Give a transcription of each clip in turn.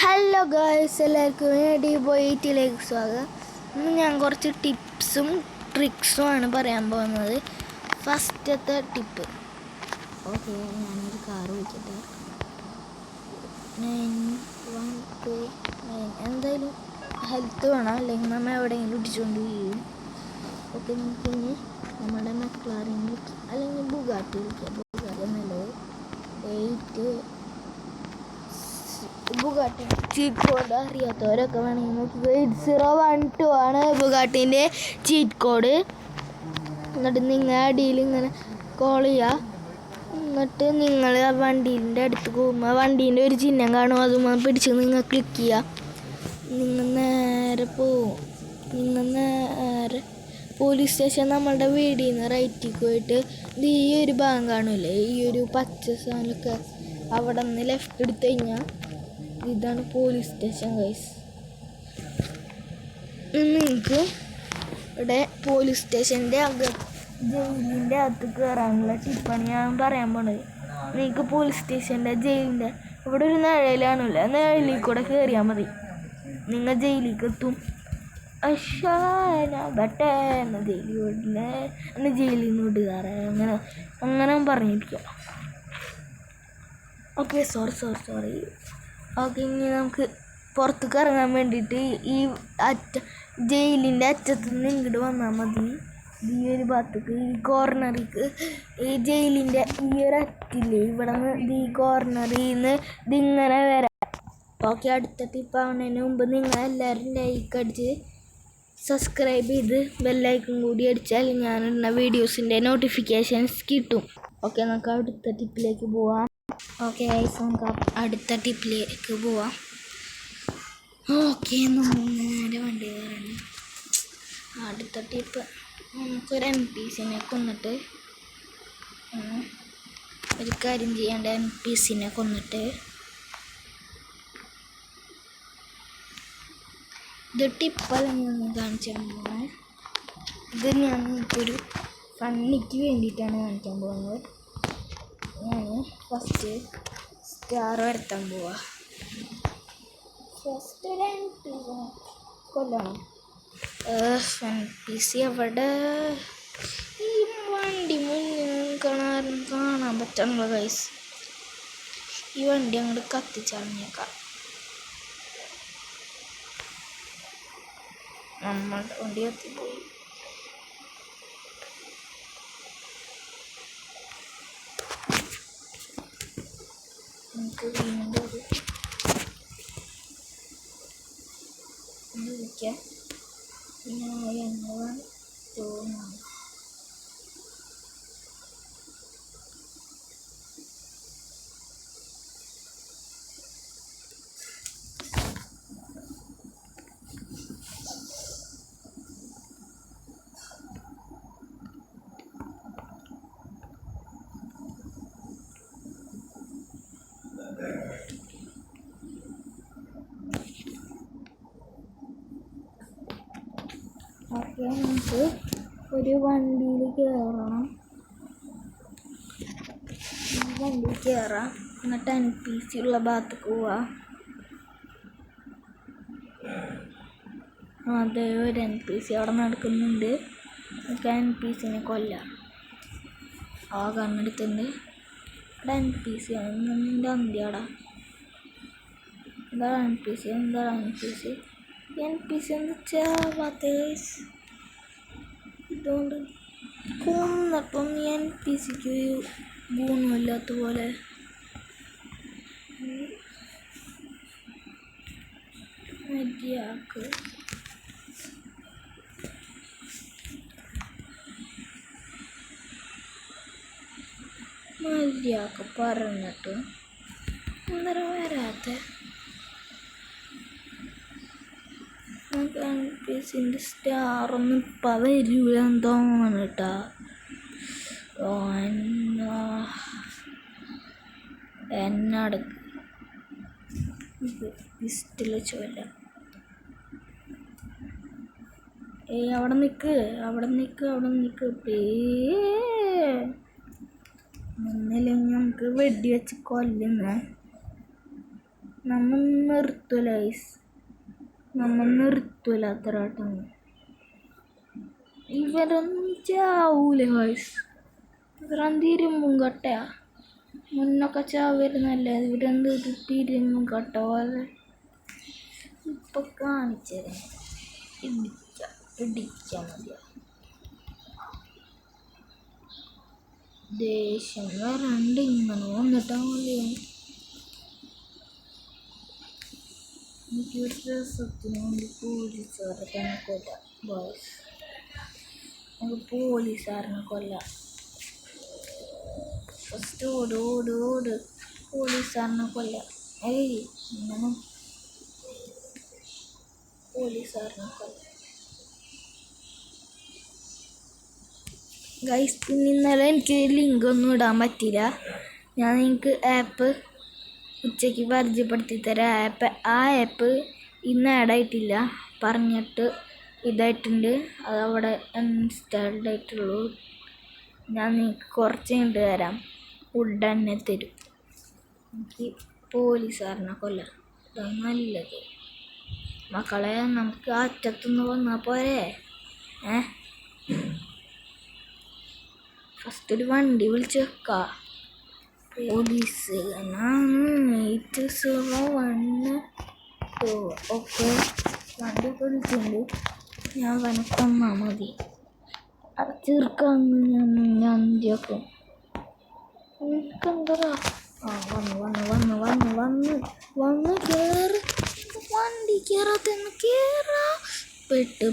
Hello guys, എല്ലാവർക്കും DBoyയിലേക്ക് സ്വാഗതം. ഇന്ന് ഞാൻ കുറച്ച് ടിപ്സും ട്രിക്സുമാണ് പറയാൻ പോകുന്നത്. ഫസ്റ്റത്തെ ടിപ്പ്, ഓക്കെ, ഞാനൊരു കാറ് വിളിക്കട്ടെ. 9129 എന്തായാലും ഹെൽത്ത് വേണം, അല്ലെങ്കിൽ നമ്മൾ എവിടെയെങ്കിലും ഇടിച്ചുകൊണ്ട് വീഴും. ഓക്കെ, നമുക്കിനി നമ്മുടെ മെക്ലാറിൻ വിളിക്കാം, അല്ലെങ്കിൽ ബുഗാട്ടി വിളിക്കാം. ബുഗാട്ടി നല്ലത് 8 ബുഗാട്ടി ചീറ്റ് കോഡ് അറിയാത്തവരൊക്കെ വേണമെങ്കിൽ നോക്കുക. 8012 ആണ് ബുഗാട്ടീൻ്റെ ചീറ്റ് കോഡ്. എന്നിട്ട് നിങ്ങൾ അടിയിൽ ഇങ്ങനെ കോൾ ചെയ്യുക. എന്നിട്ട് നിങ്ങൾ ആ വണ്ടീൻ്റെ അടുത്ത് പോകുമ്പോൾ വണ്ടീൻ്റെ ഒരു ചിഹ്നം കാണും, അതുമായി പിടിച്ച് നിങ്ങൾ ക്ലിക്ക് ചെയ്യുക. നിങ്ങൾ നേരെ പോവും. നിങ്ങൾ നേരെ പോലീസ് സ്റ്റേഷൻ നമ്മളുടെ വീടിൽ നിന്ന് റൈറ്റിൽ പോയിട്ട് ഈ ഒരു ഭാഗം കാണില്ലേ, ഈ ഒരു പച്ച സാധനമൊക്കെ, അവിടെ നിന്ന് ലെഫ്റ്റ് എടുത്ത് കഴിഞ്ഞാൽ ഇതാണ് പോലീസ് സ്റ്റേഷൻ ഗൈസ്. നിങ്ങൾക്ക് ഇവിടെ പോലീസ് സ്റ്റേഷൻ്റെ ജയിലിൻ്റെ അകത്ത് കയറാനുള്ള ടിപ്പാണ് ഞാൻ പറയാൻ പോണത്. നിങ്ങൾക്ക് പോലീസ് സ്റ്റേഷൻ്റെ ജയിലിൻ്റെ ഇവിടെ ഒരു നിഴലാണില്ല, നിഴലിൽ കൂടെ കയറിയാൽ മതി, നിങ്ങൾ ജയിലിലേക്ക് എത്തും. ബട്ടേ എന്ന ജയിലിൽ എന്നെ ജയിലിൽ നിന്ന് വിടുകാറ അങ്ങനെ പറഞ്ഞിരിക്കുക. Okay, sorry. ഓക്കെ, ഇനി നമുക്ക് പുറത്തേക്ക് ഇറങ്ങാൻ വേണ്ടിയിട്ട് ഈ ജയിലിൻ്റെ അറ്റത്ത് നിന്ന് ഇങ്ങോട്ട് വന്നാൽ മതി. ഈ ഒരു ഭാഗത്തേക്ക്, ഈ കോർണറിക്ക്, ഈ ജയിലിൻ്റെ ഈ ഒരു അറ്റില്ലേ, ഇവിടെ നിന്ന് ഈ കോർണറിൽ നിന്ന് ഇതിങ്ങനെ വരാം. ഓക്കെ, അടുത്ത ടിപ്പ് ആവുന്നതിന് മുമ്പ് നിങ്ങൾ എല്ലാവരും ലൈക്ക് അടിച്ച് സബ്സ്ക്രൈബ് ചെയ്ത് ബെല്ലൈക്കൺ കൂടി അടിച്ചാൽ ഞാനിടുന്ന വീഡിയോസിൻ്റെ നോട്ടിഫിക്കേഷൻസ് കിട്ടും. ഓക്കെ, നമുക്ക് അടുത്ത ടിപ്പിലേക്ക് പോവാം. ഓക്കെ ഗൈസ്, നമുക്ക് അടുത്ത ടിപ്പിലേക്ക് പോവാം. ഓക്കെ, നമ്മൾ നേരെ വണ്ടി കയറണം. അടുത്ത ടിപ്പ്, നമുക്കൊരു NPCനെ കൊന്നിട്ട് ഒരു കാര്യം ചെയ്യേണ്ട. NPCനെ കൊന്നിട്ട് ഇത് ടിപ്പല്ല ഞാൻ കാണിച്ചാൻ പോകുന്നത്. ഇത് ഞാൻ എനിക്കൊരു ഫണ്ണിക്ക് വേണ്ടിയിട്ടാണ് കാണിക്കാൻ പോകുന്നത്. ഞാൻ ഫസ്റ്റ് സ്റ്റാർ വരുത്താൻ പോവാ. ഫസ്റ്റ് ഒരു NPCനെ കൊല്ലണം. NPC അവിടെ ഈ വണ്ടി മുന്നിൽ കാണാൻ പറ്റണല്ലോ ഗൈസ്. ഈ വണ്ടി അങ്ങോട്ട് കത്തിച്ചറിഞ്ഞേക്കാം. നമ്മളുടെ വണ്ടി കത്തിപ്പോയി. നമുക്ക് വീണ്ടും വിളിക്കാം. ഞാൻ തോന്നുന്നു ഓക്കെ, നമുക്ക് ഒരു വണ്ടിയിൽ കയറണം. വണ്ടിയിൽ കയറാം, എന്നിട്ട് NPC ഉള്ള ഭാഗത്തേക്ക് പോവാം. അതെ, ഒരു NPC അവിടെ നടക്കുന്നുണ്ട്. നമുക്ക് NPCനെ കൊല്ലാം. ആ കണ്ണെടുത്തുണ്ട്. അവിടെ NPC ആണ്, നിൻ്റെ അന്ത്യാടാ. എന്താ NPC എന്താ ചാവാത്ത ഇതുകൊണ്ട് കൊന്നപ്പം NPCക്ക് ഗുണമില്ലാത്ത പോലെ. മര്യാദ പറഞ്ഞിട്ട് അന്നേരം വരാത്ത NPCൻ്റെ സ്റ്റാറൊന്നും ഇപ്പം വരില്ലെന്ന് തോന്നണം കേട്ടാ. എന്നോട് പിസ്റ്റൽ ചോല. അവിടെ നിൽക്ക് ഒന്നില്ലെങ്കിൽ നമുക്ക് വെടി വെച്ച് കൊല്ലുന്ന. നമ്മൾ നിർത്തൂല ഗൈസ്, നമ്മൾ നിർത്തൂല അത്ര ആട്ടം. ഇവരൊന്നും ചാവൂല ഗൈസ്, ഇവരൊന്നും തിരുമ്പും കട്ടയാ. മുന്നൊക്കെ ചാവരുന്നല്ല, ഇവരെന്ത് തിരുമ്പും കട്ട പോലെ. ഇപ്പൊ കാണിച്ചത് ഇടിച്ചാ മതിയാ. ദേഷ്യം വരണ്ട് ഇങ്ങനെ വന്നിട്ടാ മതിയാണ്. എനിക്കൊരു രസത്തിന് വേണ്ടി പോലീസുകാരെ തന്നെ കൊല്ലാം ബോയ്സ്. നമുക്ക് പോലീസുകാരനെ കൊല്ലാം. ഫസ്റ്റ് ഓട് ഓട് ഓട്, പോലീസുകാരനെ കൊല്ലാം. ഏയ് ഇങ്ങനെ പോലീസുകാരനെ കൊല്ലാം ഗൈസ്. പിന്നെ ഇന്നലെ എനിക്ക് ലിങ്ക് ഒന്നും ഇടാൻ പറ്റില്ല. ഞാൻ നിങ്ങൾക്ക് ആപ്പ് ഉച്ചയ്ക്ക് പരിചയപ്പെടുത്തി തരാം. ആ ആപ്പ് ഇന്ന് ആഡായിട്ടില്ല, പറഞ്ഞിട്ട് ഇതായിട്ടുണ്ട്. അതവിടെ ഇൻസ്റ്റാൾഡ് ആയിട്ടുള്ളൂ. ഞാൻ നിങ്ങൾക്ക് കുറച്ച് കഴിഞ്ഞിട്ട് തരാം, ഉടനെ തരും. എനിക്ക് പോലീസുകാരനെ കൊല്ലാം, ഇതാണ് നല്ലത്. മക്കളെ നമുക്ക് അറ്റത്തുനിന്ന് വന്നാൽ പോരെ? ഫസ്റ്റ് ഒരു വണ്ടി വിളിച്ച് വെക്കാം. പോലീസ് 8012 ഓക്കെ, വണ്ടി വിളിച്ചിട്ടുണ്ട്. ഞാൻ വനക്കൊന്നാ മതി, അടച്ചീർക്കാന്ന് ഞാൻ എന്തിയാക്കും. എനിക്കെന്താ വന്ന് കേറ്, വണ്ടി കയറാത്തന്ന് കേറാ. പെട്ട്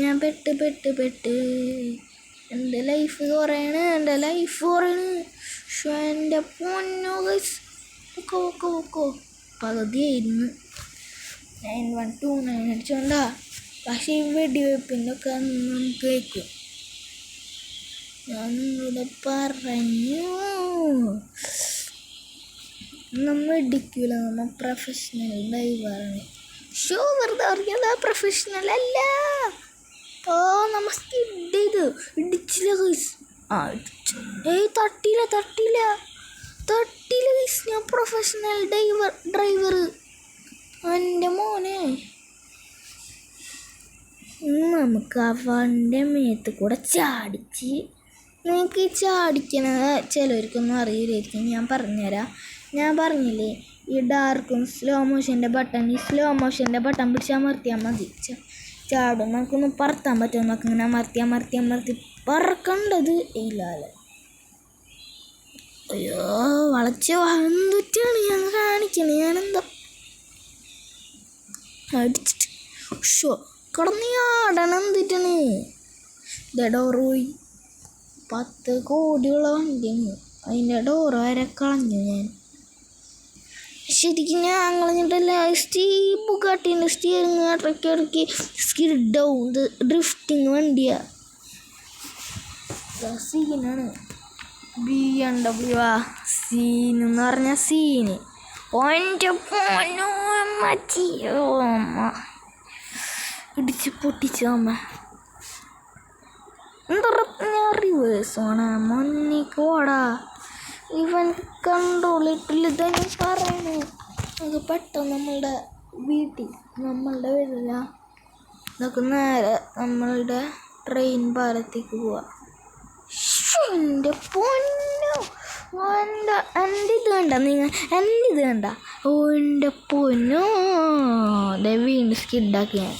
ഞാൻ പെട്ട് എൻ്റെ ലൈഫ് കുറയാണ്. എൻ്റെ പൊന്നോ ഗൈസ്, ഓക്കോ പകുതിയായിരുന്നു. 9129 അടിച്ചോണ്ടാ. പക്ഷേ ഈ വെടിവെപ്പിൻ്റെ ഒക്കെ നമുക്ക് വയ്ക്കും. ഞാൻ നിങ്ങളുടെ പറഞ്ഞു, നമ്മൾ ഇടിക്കൂല, നമ്മൾ പ്രൊഫഷണൽ ഡ്രൈവറാണ്. ഷോ വെറുതെ അറിയാതെ പ്രൊഫഷണൽ അല്ല. നമ്മ സ്കിഡ് ചെയ്ത് ഇടിച്ചില്ല ഗൈസ്. തട്ടിയില്ല ഗൈസ്. ഞാൻ പ്രൊഫഷണൽ ഡ്രൈവർ എൻ്റെ മോനെ. നമുക്ക് അവൻ്റെ മേത്ത് കൂടെ ചാടിച്ച്, നിങ്ങൾക്ക് ഈ ചാടിക്കണ ചിലവർക്കൊന്നും അറിയില്ലായിരിക്കും, ഞാൻ പറഞ്ഞുതരാം. ഞാൻ പറഞ്ഞില്ലേ ഈ ഡാർക്കും സ്ലോ മോഷൻ്റെ ബട്ടൺ പിടിച്ച് അമർത്തിയാൽ മതി, ചാടും. നമുക്കൊന്ന് പറത്താൻ പറ്റും. നമുക്കിങ്ങനെ അമർത്തി പറക്കേണ്ടത് ഇല്ലാതെ. അയ്യോ വളച്ച് എന്തൊക്കെയാണ് ഞാൻ കാണിക്കണേ? ഞാനെന്താ അടിച്ചിട്ട് കിടന്ന് ആടണം എന്തിട്ടാണ്? ഡോറ് പോയി. 10 കോടിയുള്ള വണ്ടിയാണ്, അതിൻ്റെ ഡോറ് വരെ കളഞ്ഞു ഞാൻ. ശരിക്കും ഞാൻ കളഞ്ഞിട്ടല്ല, ബുഗാട്ടിൻ്റെ സ്റ്റിയറിങ് ഇടയ്ക്ക് സ്കിഡാവും. ഇത് ഡ്രിഫ്റ്റിങ് വണ്ടിയാ, സീനാണ്. BMW സീനെന്ന് പറഞ്ഞാൽ സീന്. എൻ്റെ പൊന്നോ മച്ചിയോ, അമ്മ ഇടിച്ച് പൊട്ടിച്ചു. അമ്മ എന്താ റിവേഴ്സാണ് മൊന്നിക്കോടാ. ഇവൻ കൺട്രോൾ ഇട്ടില്ല തന്നെ പറയണു. അത് പെട്ടെന്ന് നമ്മളുടെ വീട്ടിൽ വരില്ല. നമുക്ക് നേരെ നമ്മളുടെ ട്രെയിൻ പാലത്തേക്ക് പോവാം. എൻ്റെ പൊന്നോ, എൻ്റെ ഇത് കണ്ട. ഓ എൻ്റെ പൊന്നോ, വീണ്ടും സ്കിഡാക്കി ഞാൻ.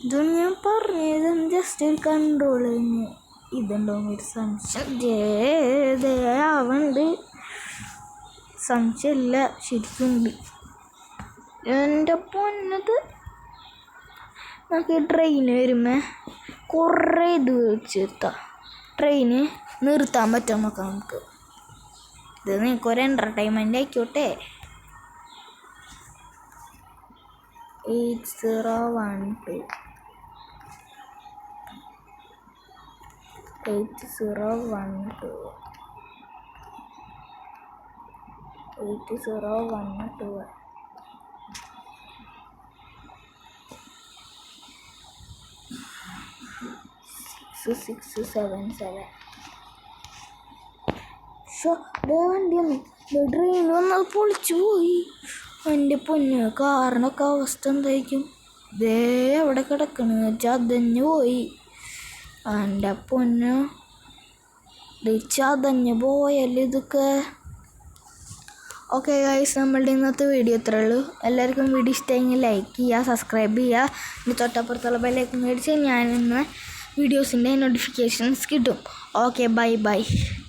ഇതൊന്നും ഞാൻ പറഞ്ഞത് ജസ്റ്റ് ഒരു കൺട്രോൾ കഴിഞ്ഞ് ഇതുണ്ടോ ഒരു സംശയമുണ്ട്. സംശയമില്ല, ശരിക്കുണ്ട്. എൻ്റെ പൊന്നത് നമുക്ക് ട്രെയിന് വരുമ്പോൾ കുറേ ഇത് വെച്ചെത്താം. ട്രെയിന് നിർത്താൻ പറ്റും നോക്കാം നമുക്ക്. ഇത് നിങ്ങൾക്കൊരു എൻ്റർടൈൻമെൻ്റ് ആയിക്കോട്ടെ. 8012 677 വണ്ടിയൊന്നും ട്രെയിൻ വന്നത് പൊളിച്ചു പോയി. എൻ്റെ പൊന്ന്, കാറിനൊക്കെ അവസ്ഥ എന്തായിരിക്കും? ദേ അവിടെ കിടക്കണ്, ചതഞ്ഞു പോയി. എൻ്റെ പൊന്ന്, ചതഞ്ഞു പോയല്ലേ ഇതൊക്കെ. ഓക്കെ ഗൈസ്, നമ്മളുടെ ഇന്നത്തെ വീഡിയോ ഇത്രേ ഉള്ളൂ. എല്ലാവർക്കും വീഡിയോ ഇഷ്ടമെങ്കിൽ ലൈക്ക് ചെയ്യുക, സബ്സ്ക്രൈബ് ചെയ്യുക. ഇനി തൊട്ടപ്പുറത്തുള്ള ബെല്ലൈക്കൺ മേടിച്ച് ഞാൻ ഇന്ന് വീഡിയോസിൻ്റെ നോട്ടിഫിക്കേഷൻസ് കിട്ടും. Okay, by.